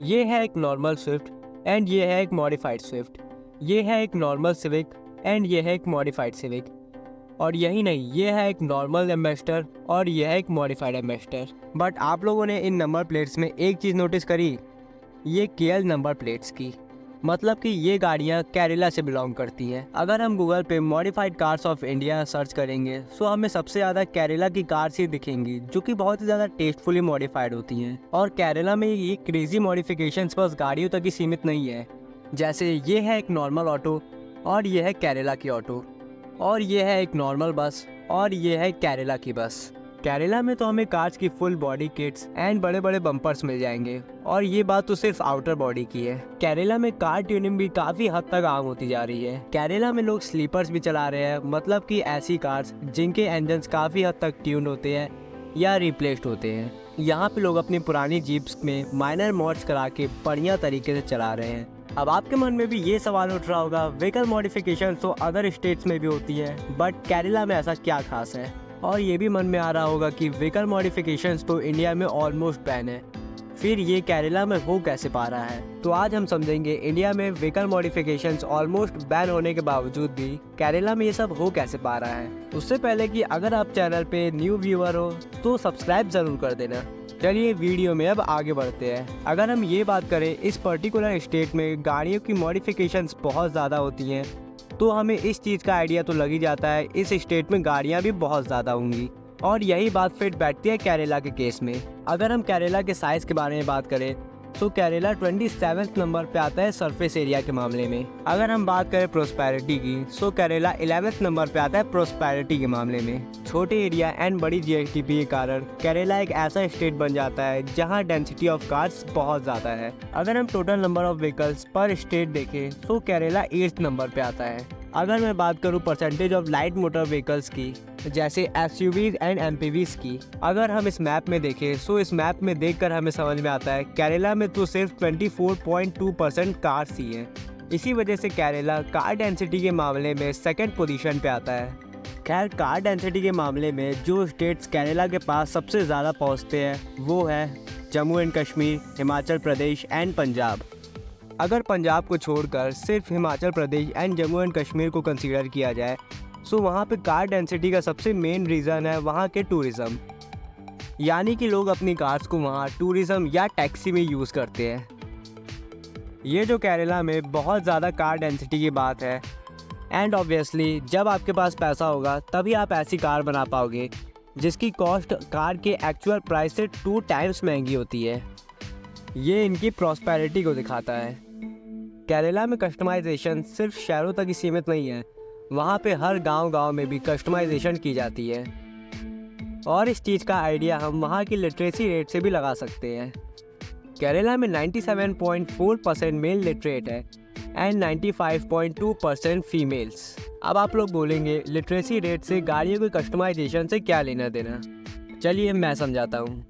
ये है एक नॉर्मल स्विफ्ट एंड ये है एक मॉडिफाइड स्विफ्ट। ये है एक नॉर्मल सिविक एंड ये है एक मॉडिफाइड सिविक। और यही नहीं, ये है एक नॉर्मल एम्बेसडर और ये है एक मॉडिफाइड एम्बेसडर। बट आप लोगों ने इन नंबर प्लेट्स में एक चीज़ नोटिस करी, ये केएल नंबर प्लेट्स की। मतलब कि ये गाड़ियाँ केरला से बिलोंग करती हैं। अगर हम गूगल पे modified cars of India search करेंगे तो हमें सबसे ज़्यादा केरला की कार्स ही दिखेंगी, जो कि बहुत ही ज़्यादा टेस्टफुली मॉडिफाइड होती हैं। और केरला में ये क्रेजी मॉडिफिकेशंस बस गाड़ियों तक ही सीमित नहीं है। जैसे ये है एक नॉर्मल ऑटो और ये है केरला की ऑटो, और ये है एक नॉर्मल बस और ये है केरला की बस। केरला में तो हमें कार्स की फुल बॉडी किट्स एंड बड़े बड़े बम्पर्स मिल जाएंगे, और ये बात तो सिर्फ आउटर बॉडी की है। केरला में कार ट्यूनिंग भी काफ़ी हद तक आम होती जा रही है। केरला में लोग स्लीपर्स भी चला रहे हैं, मतलब कि ऐसी कार्स जिनके इंजन्स काफ़ी हद तक ट्यून होते हैं या रिप्लेस्ड होते हैं। यहाँ पे लोग अपनी पुरानी जीप्स में माइनर मॉड्स करा के बढ़िया तरीके से चला रहे हैं। अब आपके मन में भी ये सवाल उठ रहा होगा, व्हीकल मॉडिफिकेशन तो अदर स्टेट्स में भी होती है, बट केरला में ऐसा क्या खास है? और ये भी मन में आ रहा होगा कि व्हीकल मॉडिफिकेशंस तो इंडिया में ऑलमोस्ट बैन है, फिर ये केरला में हो कैसे पा रहा है? तो आज हम समझेंगे इंडिया में व्हीकल मॉडिफिकेशंस ऑलमोस्ट बैन होने के बावजूद भी केरला में ये सब हो कैसे पा रहा है। उससे पहले कि अगर आप चैनल पे न्यू व्यूअर हो तो सब्सक्राइब जरूर कर देना। चलिए वीडियो में अब आगे बढ़ते हैं। अगर हम ये बात करें, इस पर्टिकुलर स्टेट में गाड़ियों की मॉडिफिकेशंस बहुत ज़्यादा होती हैं, तो हमें इस चीज़ का आइडिया तो लग ही जाता है इस स्टेट में गाड़ियाँ भी बहुत ज़्यादा होंगी। और यही बात फिट बैठती है केरला के केस में। अगर हम केरला के साइज़ के बारे में बात करें तो केरला 27वें नंबर पे आता है सरफेस एरिया के मामले में। अगर हम बात करें प्रोस्पेरिटी की तो केरला 11वें नंबर पे आता है प्रोस्पेरिटी के मामले में। छोटे एरिया एंड बड़ी जीएसडीपी के कारण केरला एक ऐसा स्टेट बन जाता है जहां डेंसिटी ऑफ कार्स बहुत ज़्यादा है। अगर हम टोटल नंबर ऑफ व्हीकल्स पर स्टेट देखें तो केरला 8th नंबर पे आता है। अगर मैं बात करूं percentage of light motor vehicles की, जैसे एसयूवीज एंड एमपीवीज की, अगर हम इस मैप में देखें तो इस मैप में देखकर हमें समझ में आता है केरला में तो सिर्फ 24.2% कार्स ही हैं। इसी वजह से केरला कार डेंसिटी के मामले में सेकंड पोजीशन पे आता है। खैर, कार डेंसिटी के मामले में जो स्टेट्स केरला के पास सबसे ज़्यादा पहुँचते हैं वो है जम्मू एंड कश्मीर, हिमाचल प्रदेश एंड पंजाब। अगर पंजाब को छोड़कर सिर्फ हिमाचल प्रदेश एंड जम्मू एंड कश्मीर को कंसीडर किया जाए तो वहाँ पे कार डेंसिटी का सबसे मेन रीज़न है वहाँ के टूरिज़्म, यानी कि लोग अपनी कार्स को वहाँ टूरिज़्म या टैक्सी में यूज़ करते हैं। ये जो केरला में बहुत ज़्यादा कार डेंसिटी की बात है, एंड ऑब्वियसली जब आपके पास पैसा होगा तभी आप ऐसी कार बना पाओगे जिसकी कॉस्ट कार के एक्चुअल प्राइस से 2 टाइम्स महंगी होती है। ये इनकी प्रॉस्पेरिटी को दिखाता है। केरला में कस्टमाइजेशन सिर्फ शहरों तक ही सीमित नहीं है, वहाँ पे हर गांव-गांव में भी कस्टमाइजेशन की जाती है। और इस चीज़ का आइडिया हम वहाँ की लिटरेसी रेट से भी लगा सकते हैं। केरला में 97.4% मेल लिटरेट है एंड 95.2% फीमेल्स। अब आप लोग बोलेंगे लिटरेसी रेट से गाड़ियों के कस्टमाइजेशन से क्या लेना देना? चलिए मैं समझाता हूँ।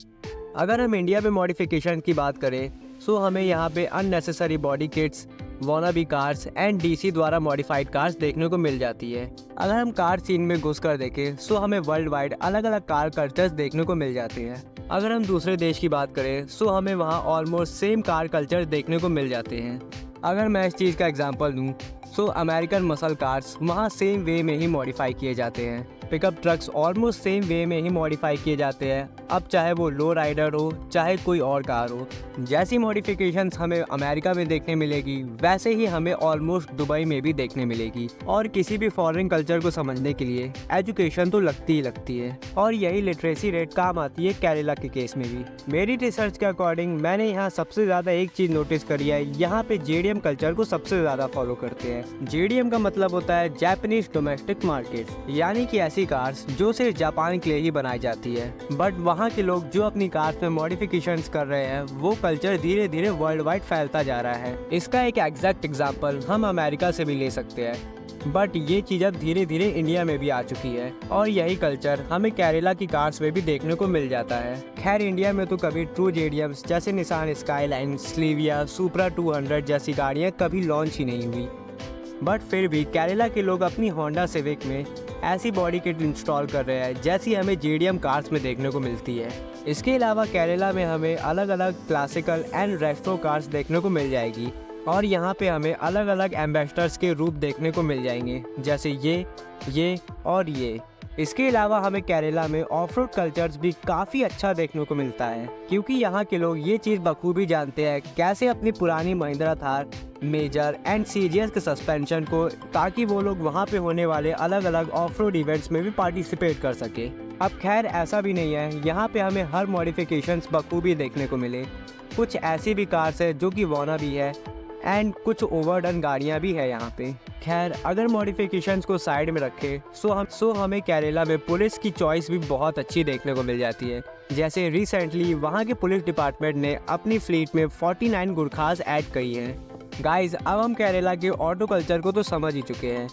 अगर हम इंडिया में मॉडिफिकेशन की बात करें तो हमें यहाँ पे unnecessary body kits, wannabe cars and DC द्वारा मॉडिफाइड कार्स देखने को मिल जाती है। अगर हम कार सीन में घुस कर देखें तो हमें वर्ल्ड वाइड अलग अलग कार कल्चर्स देखने को मिल जाते हैं। अगर हम दूसरे देश की बात करें तो हमें वहाँ ऑलमोस्ट सेम कार कल्चर देखने को मिल जाते हैं। अगर मैं इस चीज़ का एग्जांपल दूँ तो अमेरिकन मसल कार्स वहाँ सेम वे में ही मॉडिफाई किए जाते हैं। Pickup trucks almost same way में ही मॉडिफाई किए जाते हैं, अब चाहे वो लो राइडर हो चाहे कोई और कार हो। जैसी मॉडिफिकेशंस हमें अमेरिका में देखने मिलेगी वैसे ही हमें ऑलमोस्ट दुबई में भी देखने मिलेगी। और किसी भी फॉरेन कल्चर को समझने के लिए एजुकेशन तो लगती ही लगती है, और यही लिटरेसी रेट काम आती है केरला के केस में भी। मेरी रिसर्च के अकॉर्डिंग मैंने यहाँ सबसे ज़्यादा एक चीज़ नोटिस करी है, यहाँ पे जेडीएम कल्चर को सबसे ज़्यादा फॉलो करते हैं। जेडीएम का मतलब होता है जापानीज डोमेस्टिक मार्केट, यानी कि ऐसी कार्स जो सिर्फ जापान के लिए ही बनाई जाती है। बट वहाँ के लोग जो अपनी कार्स में मॉडिफिकेशंस कर रहे हैं वो कल्चर धीरे धीरे वर्ल्ड वाइड फैलता जा रहा है। इसका एक एग्जैक्ट एग्जांपल हम अमेरिका से भी ले सकते हैं, बट ये चीज़ अब धीरे धीरे इंडिया में भी आ चुकी है, और यही कल्चर हमें केरला की कार्स में भी देखने को मिल जाता है। खैर, इंडिया में तो कभी ट्रू जेडीएम्स जैसे निसान स्काईलाइन, स्लीविया, सुपरा 200 जैसी गाड़ियाँ कभी लॉन्च ही नहीं हुई, बट फिर भी केरला के लोग अपनी होंडा सिविक में ऐसी बॉडी किट इंस्टॉल कर रहे हैं जैसी हमें जेडीएम कार्स में देखने को मिलती है। इसके अलावा केरला में हमें अलग अलग क्लासिकल एंड रेट्रो कार्स देखने को मिल जाएगी और यहाँ पे हमें अलग अलग एम्बेसडर्स के रूप देखने को मिल जाएंगे, जैसे ये और ये। इसके अलावा हमें केरला में ऑफ रोड कल्चर्स भी काफ़ी अच्छा देखने को मिलता है, क्योंकि यहाँ के लोग ये चीज़ बखूबी जानते हैं कैसे अपनी पुरानी Mahindra Thar, major and CGS के सस्पेंशन को, ताकि वो लोग वहाँ पे होने वाले अलग अलग ऑफ रोड इवेंट्स में भी पार्टिसिपेट कर सके। अब खैर ऐसा भी नहीं है, यहाँ पे हमें हर मॉडिफिकेशंस बखूबी देखने को मिले। कुछ ऐसी भी कार्स है जो कि वाना भी है एंड कुछ ओवरडन गाड़ियाँ भी है यहाँ पे। खैर अगर मॉडिफिकेशंस को साइड में रखें सो हमें केरला में पुलिस की चॉइस भी बहुत अच्छी देखने को मिल जाती है। जैसे रिसेंटली वहाँ के पुलिस डिपार्टमेंट ने अपनी फ्लीट में 49 गुरखास ऐड की हैं। गाइज अब हम केरला के ऑटो कल्चर को तो समझ ही चुके हैं,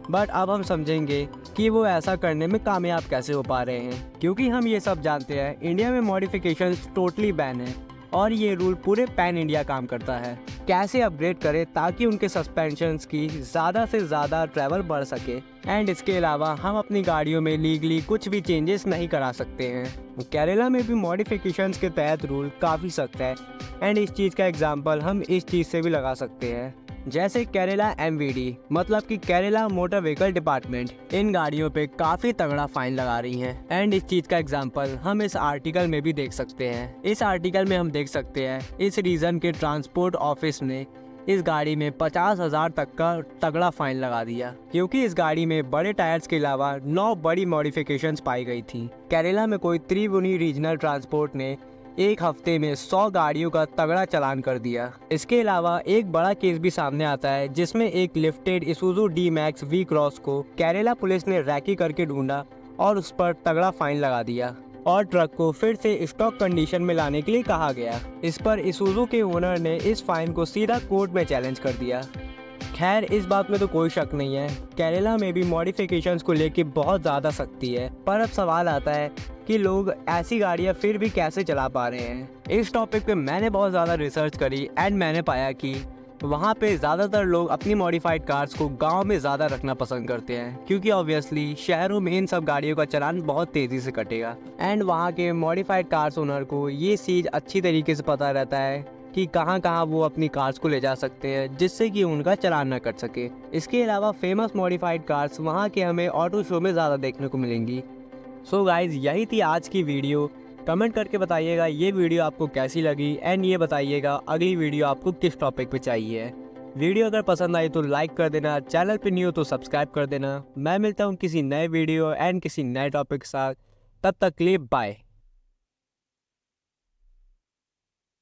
बट अब हम समझेंगे कि वो ऐसा करने में कामयाब कैसे हो पा रहे हैं, क्योंकि हम ये सब जानते हैं इंडिया में मॉडिफिकेशंस टोटली बैन है और ये रूल पूरे पैन इंडिया काम करता है। कैसे अपग्रेड करें ताकि उनके सस्पेंशंस की ज़्यादा से ज़्यादा ट्रैवल बढ़ सके एंड इसके अलावा हम अपनी गाड़ियों में लीगली कुछ भी चेंजेस नहीं करा सकते हैं। केरला में भी मॉडिफिकेशंस के तहत रूल काफ़ी सख्त है एंड इस चीज़ का एग्जांपल हम इस चीज़ से भी लगा सकते हैं, जैसे केरला एमवीडी मतलब कि Kerala motor vehicle department in गाड़ियों पे काफ़ी तगड़ा फाइन लगा रही हैं एंड इस चीज़ का एग्जांपल हम इस आर्टिकल में भी देख सकते हैं। इस आर्टिकल में हम देख सकते हैं इस रीजन के ट्रांसपोर्ट ऑफिस ने इस गाड़ी में 50,000 तक का तगड़ा फाइन लगा दिया, क्योंकि इस गाड़ी में बड़े टायर्स के अलावा 9 बड़ी मॉडिफिकेशंस पाई गई थी। केरला में कोई त्रिभुवनी रीजनल ट्रांसपोर्ट ने एक हफ्ते में 100 गाड़ियों का तगड़ा चालान कर दिया। इसके अलावा एक बड़ा केस भी सामने आता है जिसमें एक lifted Isuzu D Max V Cross को केरला पुलिस ने रैकी करके ढूंढा और उस पर तगड़ा फाइन लगा दिया और ट्रक को फिर से स्टॉक कंडीशन में लाने के लिए कहा गया। इस पर इसूजू के ओनर ने इस फाइन को सीधा कोर्ट में चैलेंज कर दिया। खैर इस बात में तो कोई शक नहीं है, केरला में भी मॉडिफिकेशंस को लेके बहुत ज़्यादा सख्ती है, पर अब सवाल आता है कि लोग ऐसी गाड़ियाँ फिर भी कैसे चला पा रहे हैं। इस टॉपिक पे मैंने बहुत ज़्यादा रिसर्च करी एंड मैंने पाया कि वहाँ पे ज़्यादातर लोग अपनी मॉडिफाइड कार्स को गांव में ज़्यादा रखना पसंद करते हैं, क्योंकि ऑब्वियसली शहरों में इन सब गाड़ियों का चलान बहुत तेज़ी से कटेगा एंड वहाँ के मॉडिफाइड कार्स ओनर को ये चीज़ अच्छी तरीके से पता रहता है कि कहाँ कहाँ वो अपनी कार्स को ले जा सकते हैं जिससे कि उनका चलान न कट सके। इसके अलावा फेमस मॉडिफाइड कार्स वहाँ के हमें ऑटो शो में ज़्यादा देखने को मिलेंगी। सो गाइज यही थी आज की वीडियो। कमेंट करके बताइएगा ये वीडियो आपको कैसी लगी एंड ये बताइएगा अगली वीडियो आपको किस टॉपिक पे चाहिए। वीडियो अगर पसंद आई तो लाइक कर देना, चैनल पे न्यू हो तो सब्सक्राइब कर देना। मैं मिलता हूँ किसी नए वीडियो एंड किसी नए टॉपिक के साथ, तब तक के लिए बाय।